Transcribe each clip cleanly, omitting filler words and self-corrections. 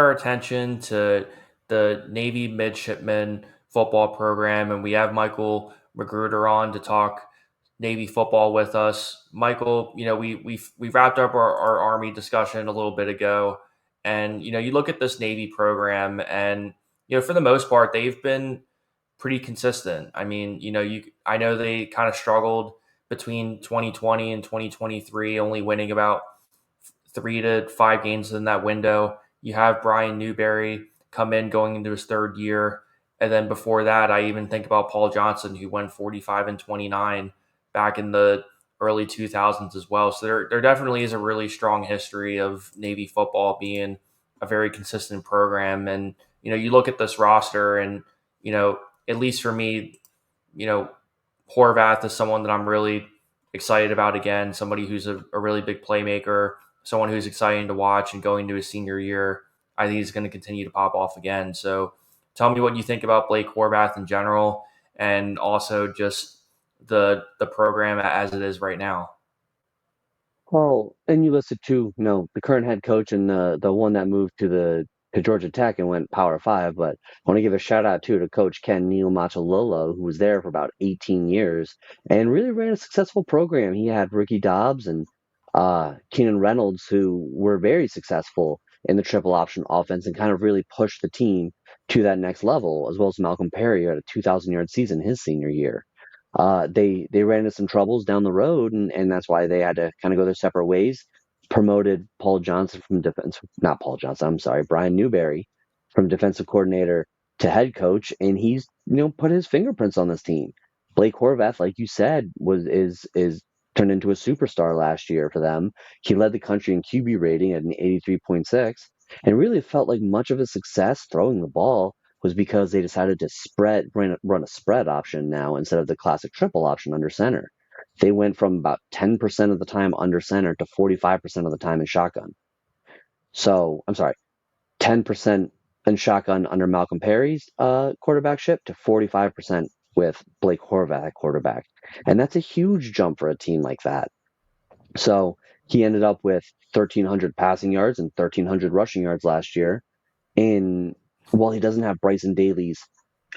our attention to the Navy Midshipmen football program, and we have Michael McGruder on to talk Navy football with us. Michael, we wrapped up our Army discussion a little bit ago, and you look at this Navy program, and for the most part, they've been pretty consistent. I mean, I know they kind of struggled between 2020 and 2023, only winning about 3 to 5 games in that window. You have Brian Newberry come in going into his third year. And then before that, I even think about Paul Johnson, who went 45 and 29 back in the early 2000s as well. So there definitely is a really strong history of Navy football being a very consistent program. And, you look at this roster and, at least for me, you know, Horvath is someone that I'm really excited about again, somebody who's a really big playmaker, someone who's exciting to watch and going to his senior year. I think he's going to continue to pop off again. So tell me what you think about Blake Horvath in general and also just the program as it is right now. Oh, and you listed two, the current head coach and the one that moved to Georgia Tech and went Power Five. But I want to give a shout out too to Coach Ken Neil Machalolo, who was there for about 18 years and really ran a successful program. He had Ricky Dobbs and Keenan Reynolds, who were very successful in the triple option offense and kind of really pushed the team to that next level, as well as Malcolm Perry, who had a 2,000-yard season his senior year. They ran into some troubles down the road, and that's why they had to kind of go their separate ways. Promoted Paul Johnson from defense, not Paul Johnson, I'm sorry, Brian Newberry from defensive coordinator to head coach, and he's put his fingerprints on this team. Blake Horvath, like you said, is turned into a superstar last year for them. He led the country in QB rating at an 83.6, and really felt like much of his success throwing the ball was because they decided to run a spread option now instead of the classic triple option under center. They went from about 10% of the time under center to 45% of the time in shotgun. So, I'm sorry, 10% in shotgun under Malcolm Perry's quarterbackship to 45% with Blake Horvath at quarterback. And that's a huge jump for a team like that. So he ended up with 1,300 passing yards and 1,300 rushing yards last year. And while he doesn't have Bryson Daly's,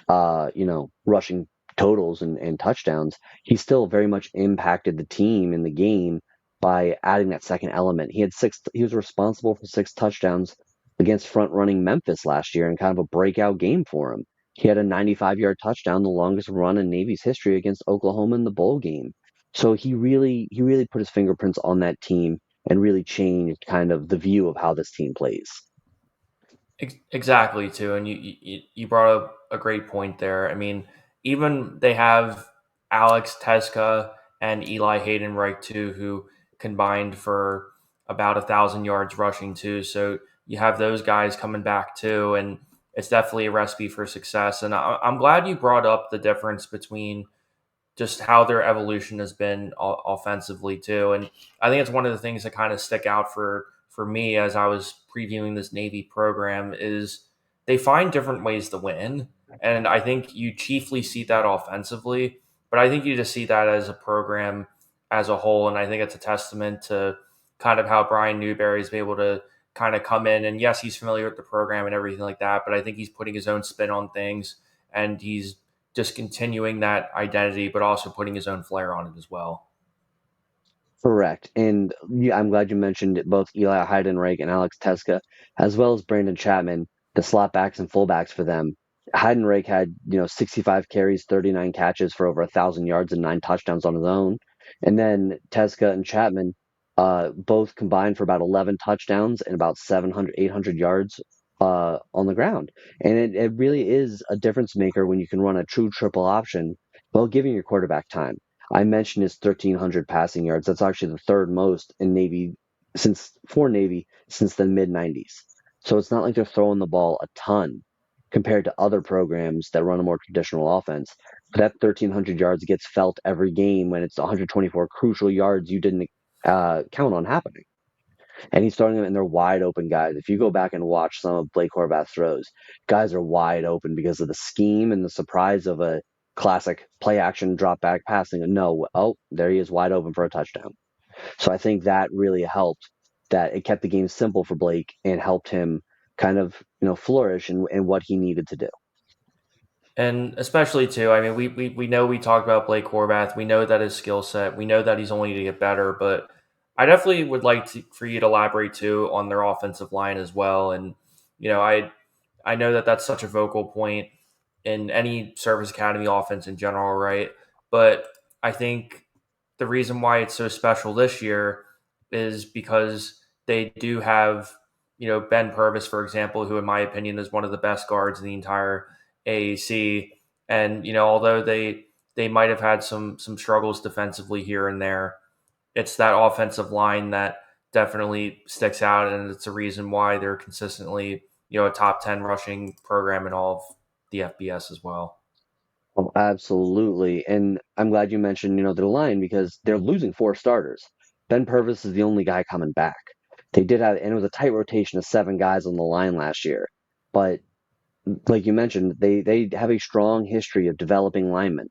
rushing totals and touchdowns, he still very much impacted the team in the game by adding that second element. He was responsible for 6 touchdowns against front running Memphis last year and kind of a breakout game for him. He had a 95-yard touchdown, the longest run in Navy's history against Oklahoma in the bowl game. So he really put his fingerprints on that team and really changed kind of the view of how this team plays. Exactly, too. And you brought up a great point there. I mean, even they have Alex Teska and Eli Haydenreich, too, who combined for about 1,000 yards rushing, too. So you have those guys coming back, too. And it's definitely a recipe for success. And I'm glad you brought up the difference between just how their evolution has been offensively too. And I think it's one of the things that kind of stick out for me as I was previewing this Navy program is they find different ways to win. And I think you chiefly see that offensively, but I think you just see that as a program as a whole. And I think it's a testament to kind of how Brian Newberry is able to kind of come in and yes, he's familiar with the program and everything like that, but I think he's putting his own spin on things and he's just continuing that identity, but also putting his own flair on it as well. Correct. And yeah, I'm glad you mentioned both Eli Heidenreich and Alex Teska, as well as Brandon Chapman, the slot backs and fullbacks for them. Heidenreich had, 65 carries, 39 catches for over 1,000 yards and 9 touchdowns on his own. And then Teska and Chapman both combined for about 11 touchdowns and about 700, 800 yards on the ground. And it really is a difference maker when you can run a true triple option while giving your quarterback time. I mentioned his 1,300 passing yards. That's actually the third most in Navy since the mid 90s. So it's not like they're throwing the ball a ton compared to other programs that run a more traditional offense. But that 1,300 yards gets felt every game when it's 124 crucial yards you didn't count on happening. And he's throwing them and they're wide open guys. If you go back and watch some of Blake Horvath's throws, guys are wide open because of the scheme and the surprise of a classic play action drop back passing. No, oh, there he is wide open for a touchdown. So I think that really helped that it kept the game simple for Blake and helped him kind of flourish in what he needed to do. And especially too, I mean, we know we talked about Blake Horvath. We know that his skill set. We know that he's only to get better. But I definitely would like for you to elaborate too on their offensive line as well. And I know that that's such a vocal point in any service academy offense in general, right? But I think the reason why it's so special this year is because they do have, Ben Purvis, for example, who in my opinion is one of the best guards in the entire AAC. And although they might have had some struggles defensively here and there, it's that offensive line that definitely sticks out, and it's a reason why they're consistently a top 10 rushing program in all of the FBS as well. Oh, absolutely. And I'm glad you mentioned, their line because they're losing four starters. Ben Purvis is the only guy coming back. They did have, and it was a tight rotation of seven guys on the line last year. But like you mentioned, they have a strong history of developing linemen.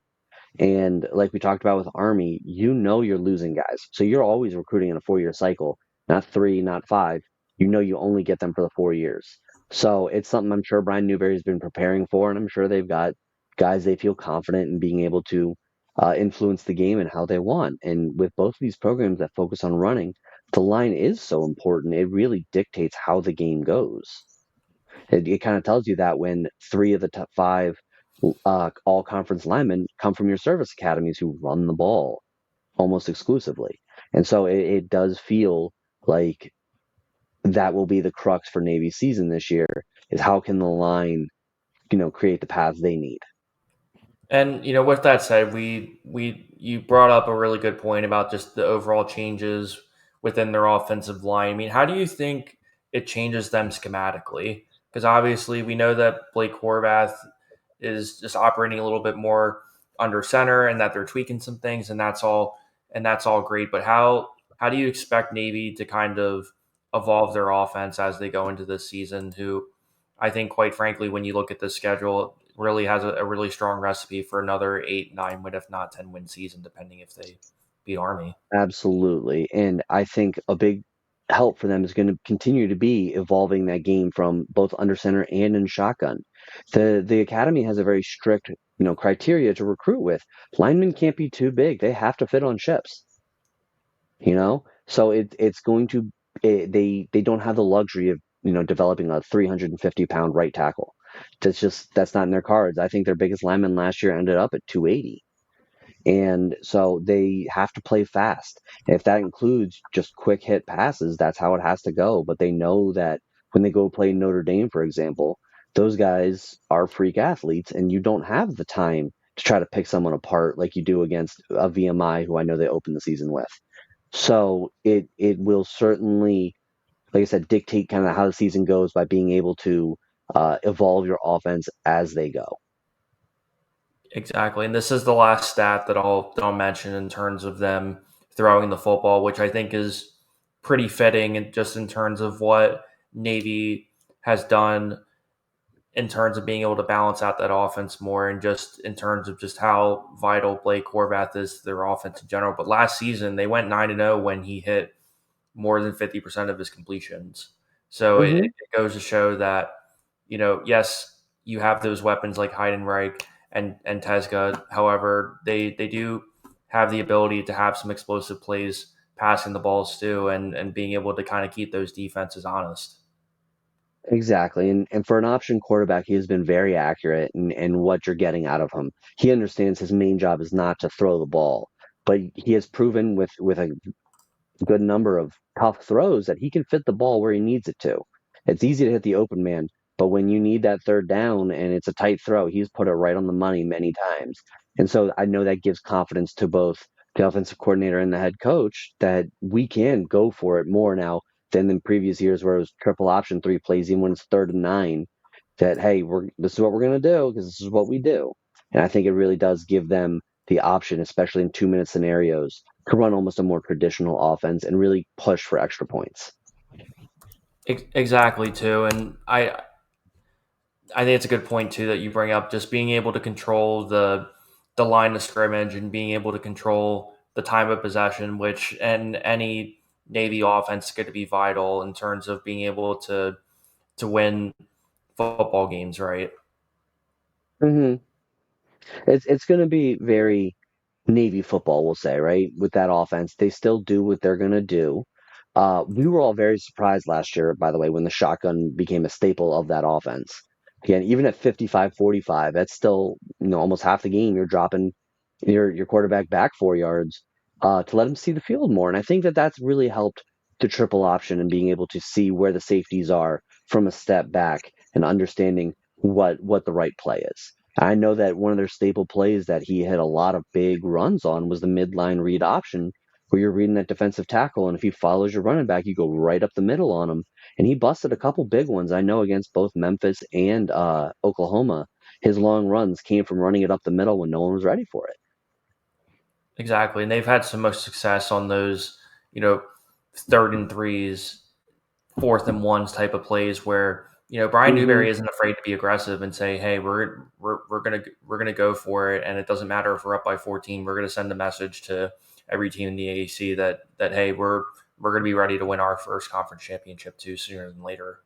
And like we talked about with Army, you're losing guys. So you're always recruiting in a 4-year cycle, not three, not five. You only get them for the 4 years. So it's something I'm sure Brian Newberry has been preparing for, and I'm sure they've got guys they feel confident in being able to influence the game and how they want. And with both of these programs that focus on running, the line is so important. It really dictates how the game goes. It kind of tells you that when three of the top five all conference linemen come from your service academies who run the ball almost exclusively. And so it does feel like that will be the crux for Navy's season this year is how can the line, create the paths they need. And with that said, we you brought up a really good point about just the overall changes within their offensive line. I mean, how do you think it changes them schematically? Because obviously we know that Blake Horvath is just operating a little bit more under center, and that they're tweaking some things, and that's all great. But how do you expect Navy to kind of evolve their offense as they go into this season? Who I think, quite frankly, when you look at the schedule, really has a really strong recipe for another 8, 9 win, if not 10 win season, depending if they beat Army. Absolutely. And I think a big help for them is going to continue to be evolving that game from both under center and in shotgun. The academy has a very strict, criteria to recruit with. Linemen can't be too big. They have to fit on ships, So it's going to they don't have the luxury of, developing a 350-pound right tackle. That's not in their cards. I think their biggest lineman last year ended up at 280. And so they have to play fast. If that includes just quick hit passes, that's how it has to go. But they know that when they go play Notre Dame, for example, those guys are freak athletes, and you don't have the time to try to pick someone apart like you do against a VMI who I know they opened the season with. So it will certainly, like I said, dictate kind of how the season goes by being able to evolve your offense as they go. Exactly, and this is the last stat that I'll mention in terms of them throwing the football, which I think is pretty fitting, and just in terms of what Navy has done in terms of being able to balance out that offense more, and just in terms of just how vital Blake Horvath is to their offense in general. But last season they went 9-0 when he hit more than 50% of his completions. So Hmm. it goes to show that, yes, you have those weapons like Heidenreich and Tesga. However, they do have the ability to have some explosive plays passing the balls too, and being able to kind of keep those defenses honest. Exactly. And for an option quarterback, he has been very accurate in what you're getting out of him. He understands his main job is not to throw the ball, but he has proven with a good number of tough throws that he can fit the ball where he needs it to. It's easy to hit the open man, but when you need that third down and it's a tight throw, he's put it right on the money many times. And so I know that gives confidence to both the offensive coordinator and the head coach that we can go for it more now than in previous years where it was triple option 3 plays, even when it's 3rd and 9. That hey, this is what we're gonna do because this is what we do. And I think it really does give them the option, especially in 2-minute scenarios, to run almost a more traditional offense and really push for extra points. Exactly too, and I think it's a good point too that you bring up, just being able to control the line of scrimmage and being able to control the time of possession, which and any Navy offense is going to be vital in terms of being able to to win football games, right? Hmm. It's going to be very Navy football, we'll say, right? With that offense, they still do what they're going to do. We were all very surprised last year, by the way, when the shotgun became a staple of that offense. Again, even at 55-45, that's still, almost half the game. You're dropping your quarterback back 4 yards to let him see the field more. And I think that that's really helped the triple option and being able to see where the safeties are from a step back and understanding what the right play is. I know that one of their staple plays that he had a lot of big runs on was the midline read option, where you're reading that defensive tackle, and if he follows your running back, you go right up the middle on him. And he busted a couple big ones. I know against both Memphis and Oklahoma, his long runs came from running it up the middle when no one was ready for it. Exactly. And they've had so much success on those, you know, third and threes, fourth and ones type of plays where, Brian Hmm. Newberry isn't afraid to be aggressive and say, "Hey, we're gonna go for it, and it doesn't matter if we're up by 14. We're gonna send a message to every team in the AAC that hey, we're gonna be ready to win our first conference championship too sooner than later."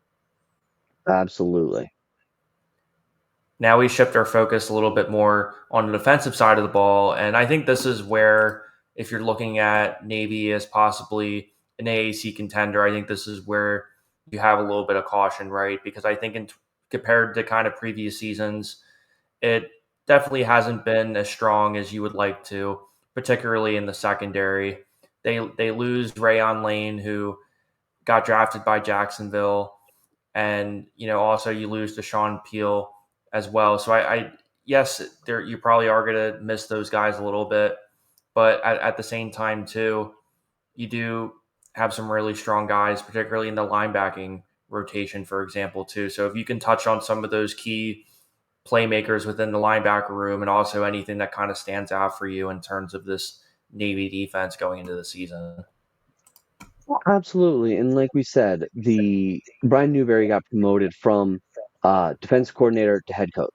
Absolutely. Now we shift our focus a little bit more on the defensive side of the ball. And I think this is where, if you're looking at Navy as possibly an AAC contender, I think this is where you have a little bit of caution, right? Because I think compared to kind of previous seasons, it definitely hasn't been as strong as you would like to, particularly in the secondary. They lose Rayon Lane, who got drafted by Jacksonville, and also you lose Deshaun Peel as well. So I yes, there you probably are going to miss those guys a little bit, but at the same time too, you do have some really strong guys, particularly in the linebacking rotation, for example, too. So if you can touch on some of those key playmakers within the linebacker room, and also anything that kind of stands out for you in terms of this Navy defense going into the season. Absolutely. And like we said, the Brian Newberry got promoted from defense coordinator to head coach,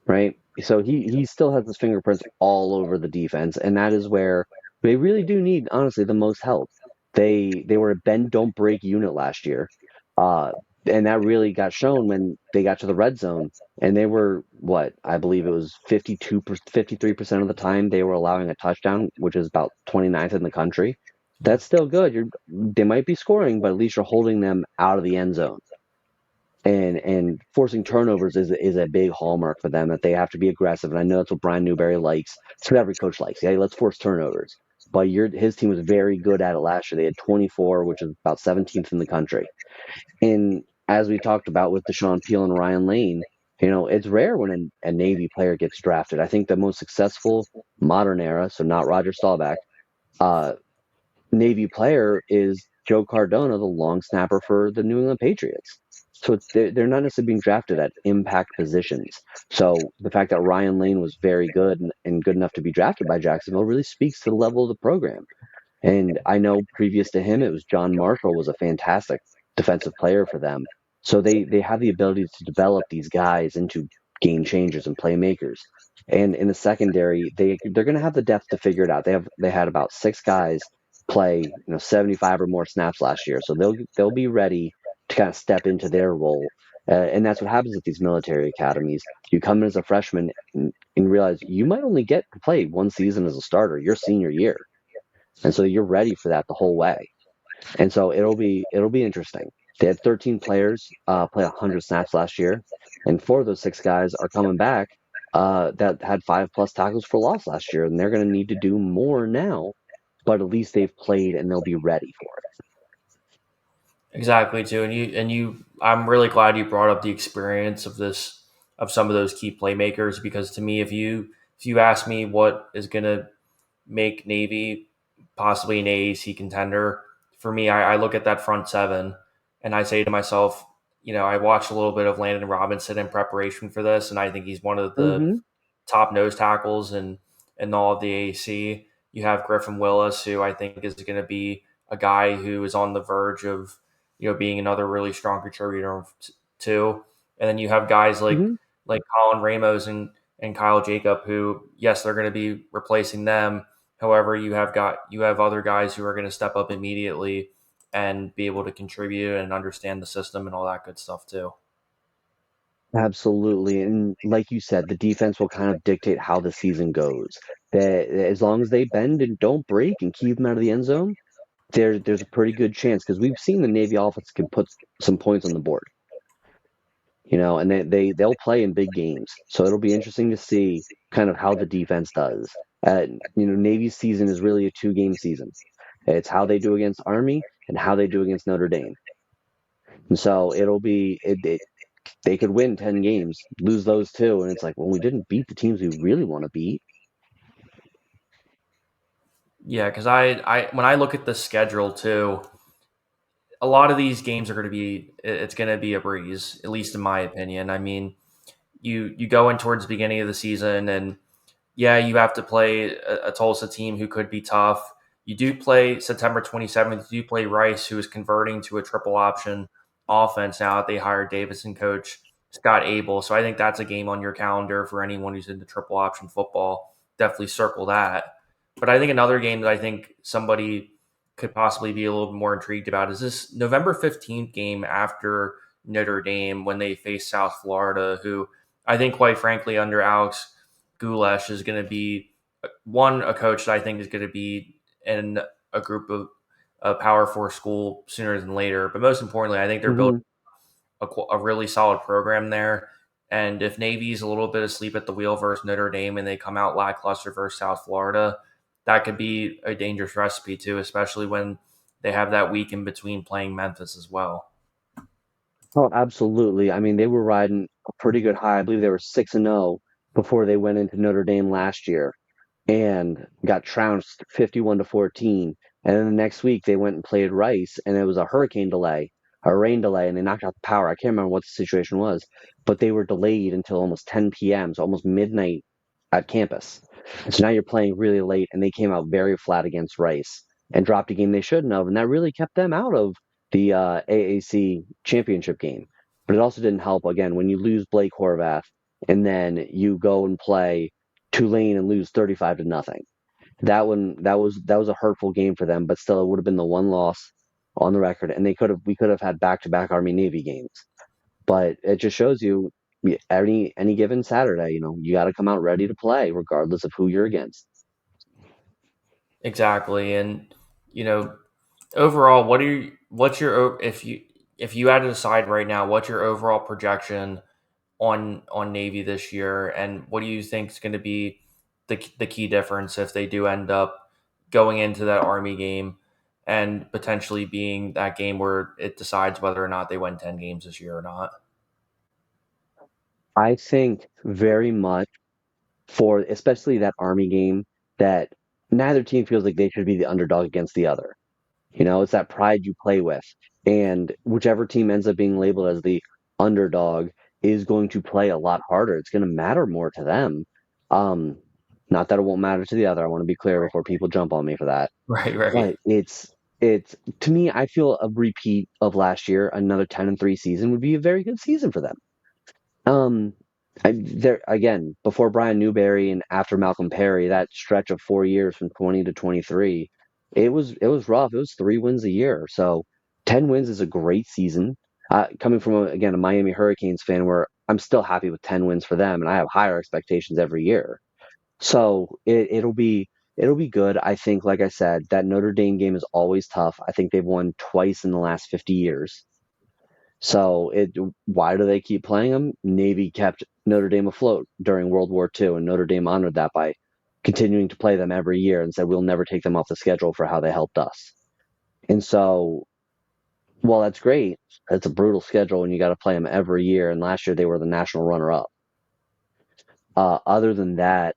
right? So he still has his fingerprints all over the defense, and that is where they really do need, honestly, the most help. They were a bend don't break unit last year, uh, and that really got shown when they got to the red zone, and they were what I believe it was 53% of the time they were allowing a touchdown, which is about 29th in the country. That's still good. They might be scoring, but at least you're holding them out of the end zone, and forcing turnovers is a big hallmark for them, that they have to be aggressive. And I know that's what Brian Newberry likes. It's what every coach likes. Yeah, let's force turnovers. But his team was very good at it last year. They had 24, which is about 17th in the country. And as we talked about with Deshaun Peel and Ryan Lane, it's rare when a Navy player gets drafted. I think the most successful modern era, so not Roger Staubach, uh, Navy player is Joe Cardona, the long snapper for the New England Patriots. So they're not necessarily being drafted at impact positions. So the fact that Ryan Lane was very good and good enough to be drafted by Jacksonville really speaks to the level of the program. And I know previous to him, it was John Marshall was a fantastic defensive player for them. So they have the ability to develop these guys into game changers and playmakers. And in the secondary, they're going to have the depth to figure it out. They had about six guys play 75 or more snaps last year, so they'll be ready to kind of step into their role. And that's what happens at these military academies. You come in as a freshman and realize you might only get to play one season as a starter your senior year, and so you're ready for that the whole way. And so it'll be interesting. They had 13 players play 100 snaps last year, and four of those six guys are coming back that had 5+ tackles for loss last year, and they're going to need to do more now. But at least they've played and they'll be ready for it. Exactly too, and you, I'm really glad you brought up the experience of some of those key playmakers, because to me, if you ask me what is going to make Navy possibly an AAC contender, for me, I look at that front seven and I say to myself, I watched a little bit of Landon Robinson in preparation for this, and I think he's one of the Hmm. top nose tackles in all of the AAC. You have Griffin Willis, who I think is going to be a guy who is on the verge of being another really strong contributor too. And then you have guys Hmm. like Colin Ramos and Kyle Jacob, who, yes, they're going to be replacing them. However, you have other guys who are going to step up immediately and be able to contribute and understand the system and all that good stuff too. Absolutely. And like you said, the defense will kind of dictate how the season goes. That as long as they bend and don't break and keep them out of the end zone, there's a pretty good chance because we've seen the Navy offense can put some points on the board, and they'll play in big games. So it'll be interesting to see kind of how the defense does. Navy's season is really a two-game season. It's how they do against Army and how they do against Notre Dame. And so they could win 10 games, lose those two, and it's like, well, we didn't beat the teams we really want to beat. Yeah, because I when I look at the schedule too, a lot of these games are going to be it's going to be a breeze, at least in my opinion. I mean, you go in towards the beginning of the season, and yeah, you have to play a Tulsa team who could be tough. You do play September 27th. You do play Rice, who is converting to a triple option offense now that they hired Davidson coach Scott Abel. So I think that's a game on your calendar for anyone who's into triple option football. Definitely circle that. But I think another game that I think somebody could possibly be a little bit more intrigued about is this November 15th game after Notre Dame when they face South Florida, who I think, quite frankly, under Alex Goulash is going to be a coach that I think is going to be in a group of a Power Four school sooner than later. But most importantly, I think they're building Hmm. a really solid program there. And if Navy's a little bit asleep at the wheel versus Notre Dame and they come out lackluster versus South Florida, that could be a dangerous recipe too, especially when they have that week in between playing Memphis as well. Oh, absolutely. I mean, they were riding a pretty good high. I believe they were 6-0 before they went into Notre Dame last year and got trounced 51-14. And then the next week they went and played Rice, and it was a hurricane delay, a rain delay, and they knocked out the power. I can't remember what the situation was, but they were delayed until almost 10 p.m., so almost midnight at campus. So now you're playing really late, and they came out very flat against Rice and dropped a game they shouldn't have, and that really kept them out of the AAC Championship game. But it also didn't help, again, when you lose Blake Horvath and then you go and play Tulane and lose 35 to nothing. That was a hurtful game for them, but still it would have been the one loss on the record, and we could have had back-to-back Army Navy games. But it just shows you any given Saturday, you got to come out ready to play regardless of who you're against. Exactly, and you know, overall, what's your if you had to decide right now, what's your overall projection on Navy this year, and what do you think is going to be the key difference if they do end up going into that Army game and potentially being that game where it decides whether or not they win 10 games this year or not? I think very much for especially that Army game that neither team feels like they should be the underdog against the other. It's that pride you play with. And whichever team ends up being labeled as the underdog is going to play a lot harder. It's going to matter more to them. Um, Not that it won't matter to the other. I want to be clear before people jump on me for that. Right, right. But it's to me, I feel a repeat of last year, another 10-3 season would be a very good season for them. Um, there again before Brian Newberry and after Malcolm Perry, that stretch of 4 years from 20 to 23, it was rough. It was 3 wins a year, so 10 wins is a great season. Coming from again a Miami Hurricanes fan, where I'm still happy with 10 wins for them, and I have higher expectations every year. So it'll be good. I think, like I said, that Notre Dame game is always tough. I think they've won twice in the last 50 years. So why do they keep playing them? Navy kept Notre Dame afloat during World War II, and Notre Dame honored that by continuing to play them every year and said we'll never take them off the schedule for how they helped us. And so, well, that's great. It's a brutal schedule, and you got to play them every year. And last year they were the national runner-up. Other than that,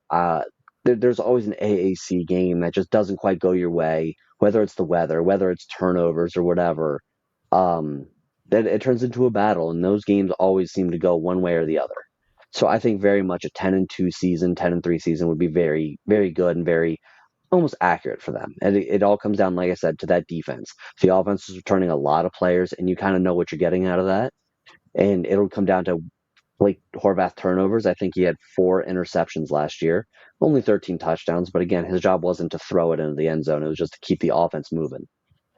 there's always an AAC game that just doesn't quite go your way, whether it's the weather, whether it's turnovers or whatever. Um, that it turns into a battle, and those games always seem to go one way or the other. So I think very much a 10-2 season, 10-3 season would be very, very good and very almost accurate for them. And it all comes down, like I said, to that defense. The offense is returning a lot of players, and you kind of know what you're getting out of that. And it'll come down to Blake Horvath turnovers. I think he had 4 interceptions last year, only 13 touchdowns. But again, his job wasn't to throw it into the end zone. It was just to keep the offense moving.